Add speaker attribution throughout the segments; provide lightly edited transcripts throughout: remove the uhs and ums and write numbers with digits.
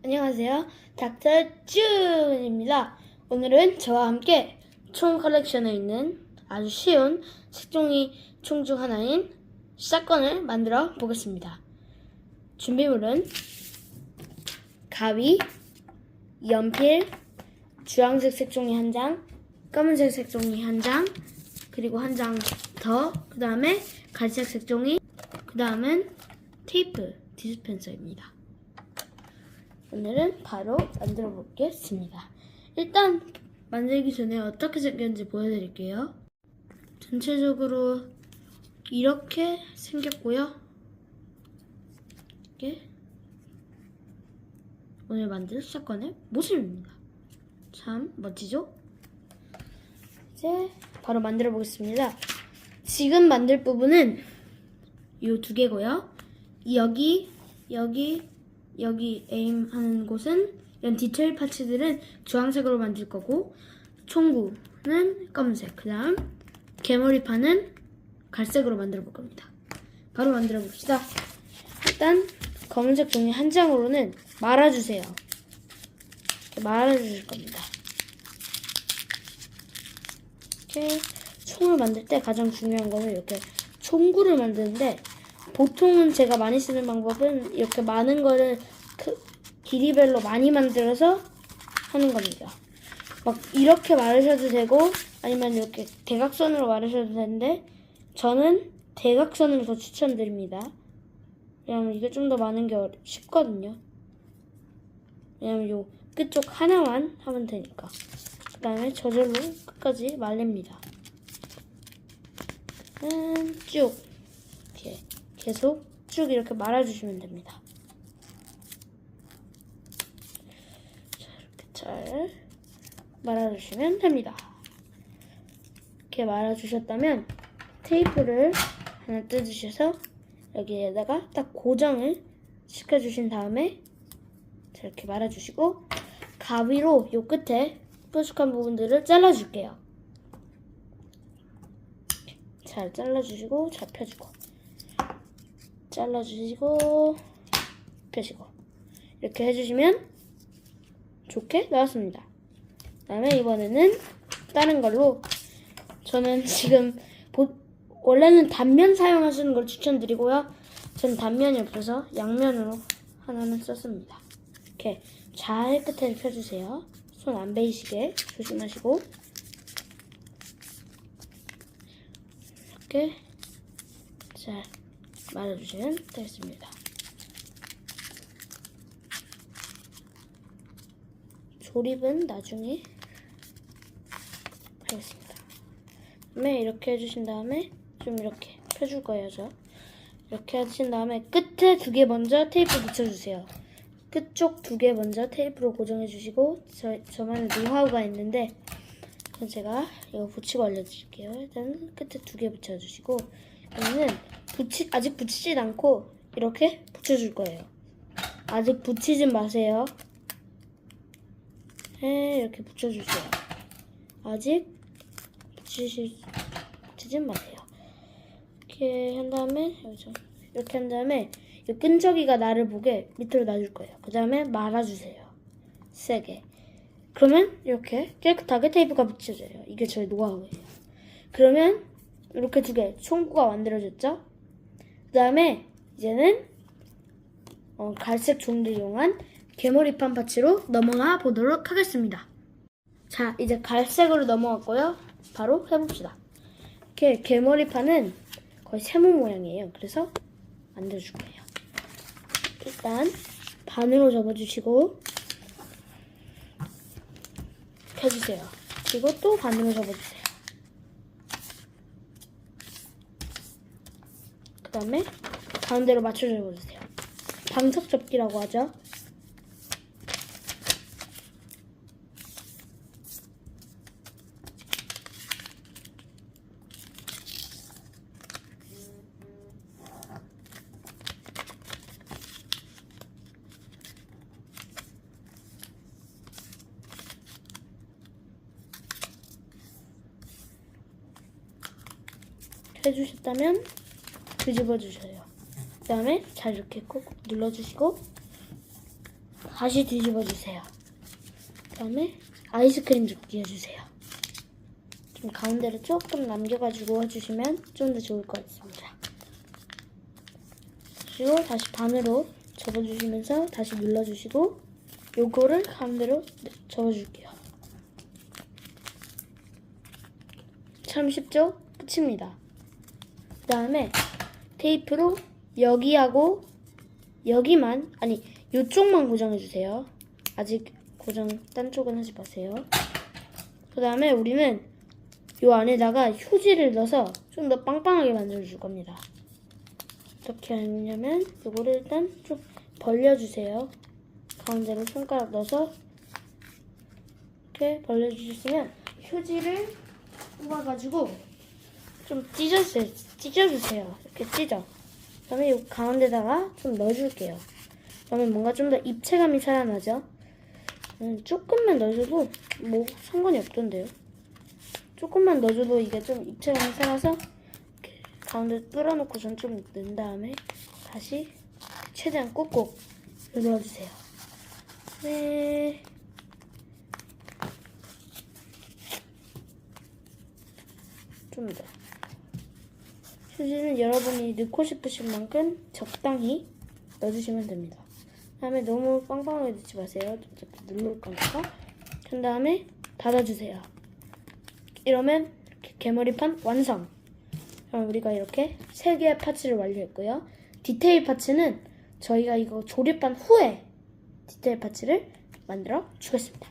Speaker 1: 안녕하세요. 닥터 준입니다. 오늘은 저와 함께 총 컬렉션에 있는 아주 쉬운 색종이 총 중 하나인 샷건을 만들어 보겠습니다. 준비물은 가위, 연필, 주황색 색종이 한 장, 검은색 색종이 한 장, 그리고 한 장 더, 그 다음에 갈색 색종이, 그 다음은 테이프 디스펜서입니다. 오늘은 바로 만들어 보겠습니다. 일단 만들기 전에 어떻게 생겼는지 보여드릴게요. 전체적으로 이렇게 생겼고요. 이게 오늘 만들 샷건의 모습입니다. 참 멋지죠? 이제 바로 만들어 보겠습니다. 지금 만들 부분은 이 두 개고요. 여기 에임하는 곳은 이런 디테일 파츠들은 주황색으로 만들 거고, 총구는 검은색, 그 다음 개머리판은 갈색으로 만들어 볼 겁니다. 바로 만들어 봅시다. 일단 검은색 종이 한 장으로는 말아주세요. 말아주실 겁니다. 이렇게 총을 만들 때 가장 중요한 거는 이렇게 총구를 만드는데, 보통은 제가 많이 쓰는 방법은 이렇게 많은 거를 길이별로 많이 만들어서 하는 겁니다. 막 이렇게 마르셔도 되고 아니면 이렇게 대각선으로 마르셔도 되는데, 저는 대각선을 더 추천드립니다. 왜냐면 이게 좀 더 많은 게 쉽거든요. 왜냐면 요 끝쪽 하나만 하면 되니까. 그 다음에 저절로 끝까지 말립니다. 쭉 이렇게 계속 쭉 이렇게 말아주시면 됩니다. 자, 이렇게 잘 말아주시면 됩니다. 이렇게 말아주셨다면 테이프를 하나 뜯으셔서 여기에다가 딱 고정을 시켜주신 다음에 자, 이렇게 말아주시고, 가위로 요 끝에 뾰족한 부분들을 잘라줄게요. 잘 잘라주시고 잘 펴주고, 잘라주시고 펴시고, 이렇게 해주시면 좋게 나왔습니다. 그 다음에 이번에는 다른 걸로, 저는 지금 원래는 단면 사용하시는 걸 추천드리고요, 저는 단면이 없어서 양면으로 하나는 썼습니다. 이렇게 잘 끝에 펴주세요. 손 안 베이시게 조심하시고, 이렇게 잘 말아주시면 되겠습니다. 조립은 나중에 하겠습니다. 그다음에 이렇게 해주신 다음에 좀 이렇게 펴줄 거예요. 이렇게 하신 다음에 끝에 두 개 먼저 테이프 붙여주세요. 끝쪽 두 개 먼저 테이프로 고정해 주시고, 저만의 노하우가 있는데 제가 이거 붙이고 알려드릴게요. 일단 끝에 두 개 붙여주시고, 여기는 아직 붙이진 않고 이렇게 붙여줄 거예요. 아직 붙이진 마세요. 이렇게 붙여주세요. 아직 붙이진 마세요. 이렇게 한 다음에 이렇게 한 다음에 이 끈적이가 나를 보게 밑으로 놔줄 거예요. 그 다음에 말아주세요. 세게. 그러면 이렇게 깨끗하게 테이프가 붙여져요. 이게 저의 노하우예요. 그러면 이렇게 두 개 총구가 만들어졌죠? 그 다음에 이제는 갈색 종이를 이용한 개머리판 파츠로 넘어가 보도록 하겠습니다. 자, 이제 갈색으로 넘어갔고요. 바로 해봅시다. 이렇게 개머리판은 거의 세모 모양이에요. 그래서 만들어줄 거예요. 일단 반으로 접어주시고 펴주세요. 그리고 또 반으로 접어주세요. 그 다음에 가운데로 맞춰 접어주세요. 방석 접기라고 하죠. 해주셨다면 뒤집어 주셔요. 그 다음에 잘 이렇게 꼭 눌러주시고, 다시 뒤집어 주세요. 그다음에 아이스크림 좀 끼워주세요. 좀 가운데를 조금 남겨가지고 해주시면 좀 더 좋을 것 같습니다. 그리고 다시 반으로 접어주시면서 다시 눌러주시고 요거를 가운데로 접어줄게요. 참 쉽죠? 끝입니다. 그 다음에 테이프로 여기하고 여기만, 아니 요쪽만 고정해주세요. 아직 고정 딴 쪽은 하지 마세요. 그 다음에 우리는 요 안에다가 휴지를 넣어서 좀 더 빵빵하게 만들어줄 겁니다. 어떻게 하냐면 요거를 일단 좀 벌려주세요. 가운데로 손가락 넣어서 이렇게 벌려주시면 휴지를 뽑아가지고 좀 찢어주세요. 이렇게 찢어. 그다음에 요 가운데다가 좀 넣어줄게요. 그러면 뭔가 좀 더 입체감이 살아나죠. 조금만 넣어줘도 뭐 상관이 없던데요. 조금만 넣어줘도 이게 좀 입체감이 살아서 이렇게 가운데 뚫어놓고 전 좀 넣은 다음에 다시 최대한 꾹꾹 눌러주세요. 네. 좀 더. 휴지는 여러분이 넣고 싶으신 만큼 적당히 넣어주시면 됩니다. 다음에 너무 빵빵하게 넣지 마세요. 좀 누를 거니까. 그 다음에 닫아주세요. 이러면 개머리판 완성! 그럼 우리가 이렇게 3개의 파츠를 완료했고요. 디테일 파츠는 저희가 이거 조립한 후에 디테일 파츠를 만들어 주겠습니다.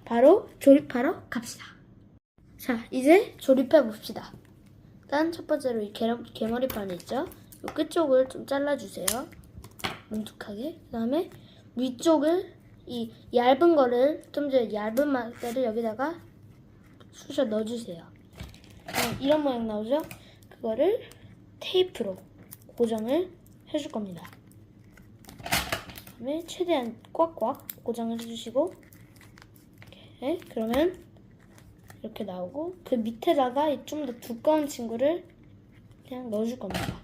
Speaker 1: 바로 조립하러 갑시다. 자, 이제 조립해 봅시다. 일단 첫 번째로 이 개머리판이 있죠? 이 끝쪽을 좀 잘라주세요. 뭉툭하게. 그 다음에 위쪽을 이 얇은 거를 좀 더 얇은 막대를 여기다가 쑤셔 넣어주세요. 이런 모양 나오죠? 그거를 테이프로 고정을 해줄 겁니다. 그 다음에 최대한 꽉꽉 고정을 해주시고 이렇게. 그러면 이렇게 나오고 그 밑에다가 좀 더 두꺼운 친구를 그냥 넣어줄 겁니다.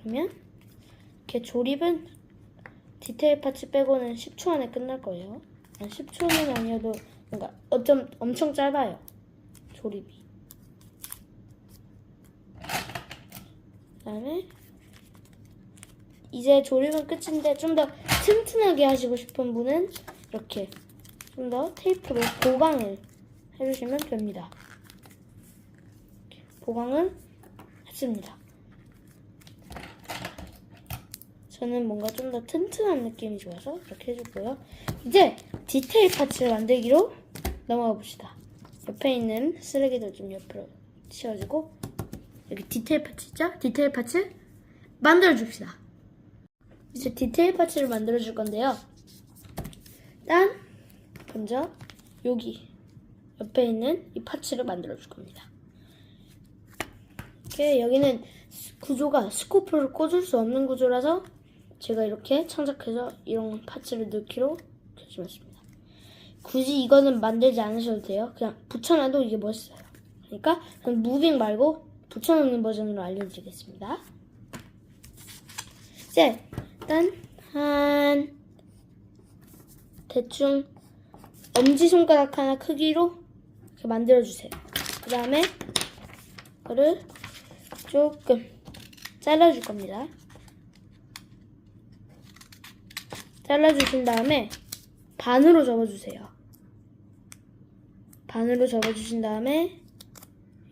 Speaker 1: 그러면 이렇게 조립은 디테일 파츠 빼고는 10초 안에 끝날 거예요. 10초는 아니어도 뭔가 엄청 짧아요. 조립이. 그다음에 이제 조립은 끝인데 좀 더 튼튼하게 하시고 싶은 분은 이렇게 좀 더 테이프로 보강을 해주시면 됩니다. 보강을 했습니다. 저는 뭔가 좀 더 튼튼한 느낌이 좋아서 이렇게 해줬고요. 이제 디테일 파츠를 만들기로 넘어가 봅시다. 옆에 있는 쓰레기들 좀 옆으로 치워주고 여기 디테일 파츠 있죠? 디테일 파츠 만들어줍시다. 이제 디테일 파츠를 만들어줄 건데요. 일단 먼저 여기 옆에 있는 이 파츠를 만들어줄 겁니다. 이렇게 여기는 구조가 스코프를 꽂을 수 없는 구조라서 제가 이렇게 창작해서 이런 파츠를 넣기로 결심했습니다. 굳이 이거는 만들지 않으셔도 돼요. 그냥 붙여놔도 이게 멋있어요. 그러니까 그냥 무빙 말고 붙여놓는 버전으로 알려드리겠습니다. 이제 일단 한 대충 엄지손가락 하나 크기로 이렇게 만들어주세요. 그 다음에 이거를 조금 잘라줄 겁니다. 잘라주신 다음에 반으로 접어주세요. 반으로 접어주신 다음에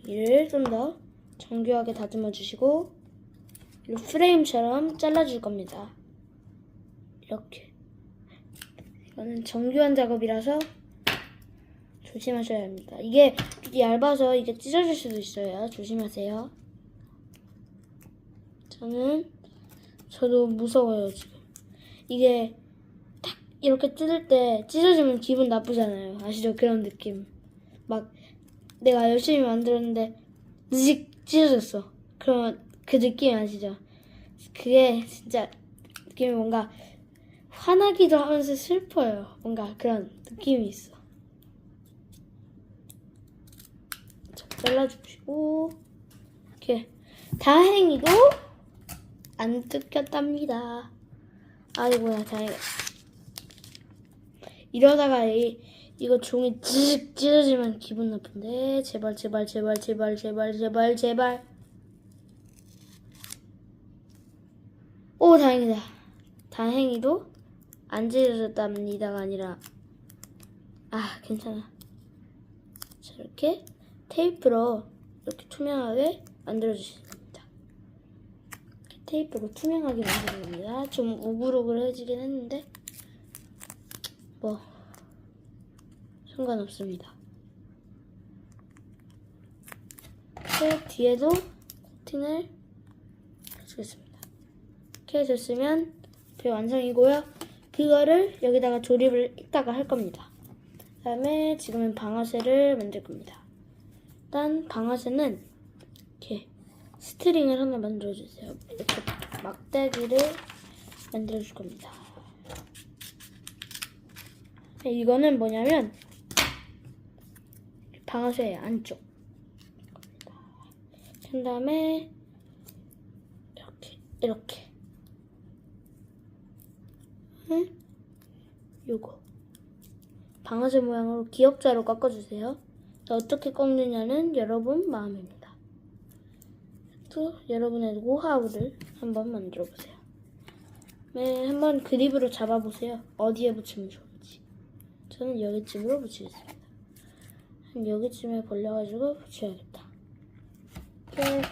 Speaker 1: 이를 좀 더 정교하게 다듬어 주시고 프레임처럼 잘라줄 겁니다. 이렇게. 이거는 정교한 작업이라서 조심하셔야 합니다. 이게 얇아서 이게 찢어질 수도 있어요. 조심하세요. 저도 무서워요, 지금. 이게 딱 이렇게 뜯을 때 찢어지면 기분 나쁘잖아요. 아시죠? 그런 느낌. 막 내가 열심히 만들었는데 직 찢어졌어. 그러면 그 느낌 아시죠? 그게 진짜 느낌이 뭔가 화나기도 하면서 슬퍼요. 뭔가 그런 느낌이 있어. 자, 잘라주시고 이렇게 다행히도 안 뜯겼답니다. 아이고야, 다행이다. 이러다가 이거 종이 찢 찢어지면 기분 나쁜데. 제발. 오, 다행이다. 다행히도 안 찢어졌답니다가 아니라, 괜찮아. 자, 이렇게 테이프로 이렇게 투명하게 만들어주십니다. 테이프로 투명하게 만드는 겁니다. 좀 우글우글해지긴 했는데 뭐 상관없습니다. 이렇게 뒤에도 코팅을 해주겠습니다. 이렇게 됐으면 제 완성이고요. 그거를 여기다가 조립을 이따가 할 겁니다. 그 다음에 지금은 방아쇠를 만들 겁니다. 일단 방아쇠는 이렇게 스트링을 하나 만들어주세요. 이렇게 막대기를 만들어줄 겁니다. 이거는 뭐냐면 방아쇠의 안쪽. 그 다음에 이렇게 요거 방아쇠 모양으로 기역자로 꺾어주세요. 어떻게 꺾느냐는 여러분 마음입니다. 또 여러분의 노하우를 한번 만들어 보세요. 네, 한번 그립으로 잡아보세요. 어디에 붙이면 좋을지. 저는 여기쯤으로 붙이겠습니다. 한 여기쯤에 벌려가지고 붙여야겠다.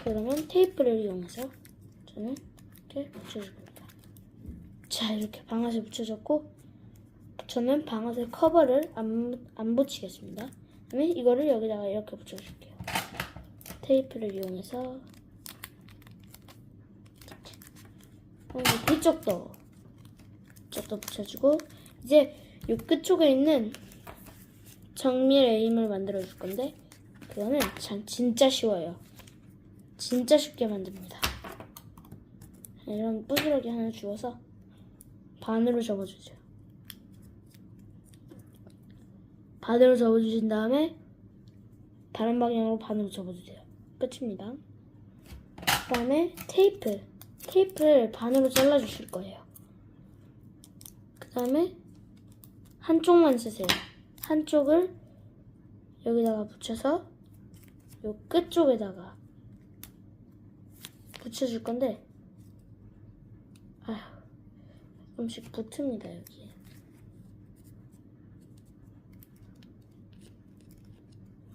Speaker 1: 그러면 테이프를 이용해서 저는 이렇게 붙여줄 겁니다. 자, 이렇게 방아쇠 붙여졌고 저는 방아쇠 커버를 안 붙이겠습니다. 그러면 이거를 여기다가 이렇게 붙여줄게요. 테이프를 이용해서 이쪽도 붙여주고 이제 이 끝쪽에 있는 정밀 에임을 만들어 줄 건데 그거는 진짜 쉬워요. 진짜 쉽게 만듭니다. 이런 부스러기 하나 주워서 반으로 접어주세요. 반으로 접어주신 다음에 다른 방향으로 반으로 접어주세요. 끝입니다. 그 다음에 테이프를 반으로 잘라주실 거예요. 그 다음에 한쪽만 쓰세요. 한쪽을 여기다가 붙여서 요 끝쪽에다가 붙여줄 건데 조금씩 붙습니다. 여기에.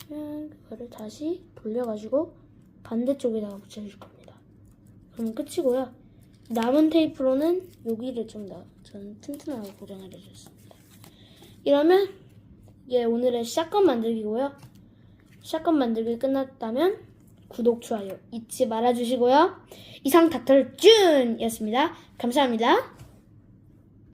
Speaker 1: 그거를 다시 돌려가지고 반대쪽에다가 붙여줄 겁니다. 그럼 끝이고요. 남은 테이프로는 여기를 좀 더 저는 튼튼하게 고정을 해줬습니다. 이러면 이게 오늘의 샷건 만들기고요. 샷건 만들기 끝났다면 구독, 좋아요 잊지 말아주시고요. 이상 닥터 준이었습니다. 감사합니다.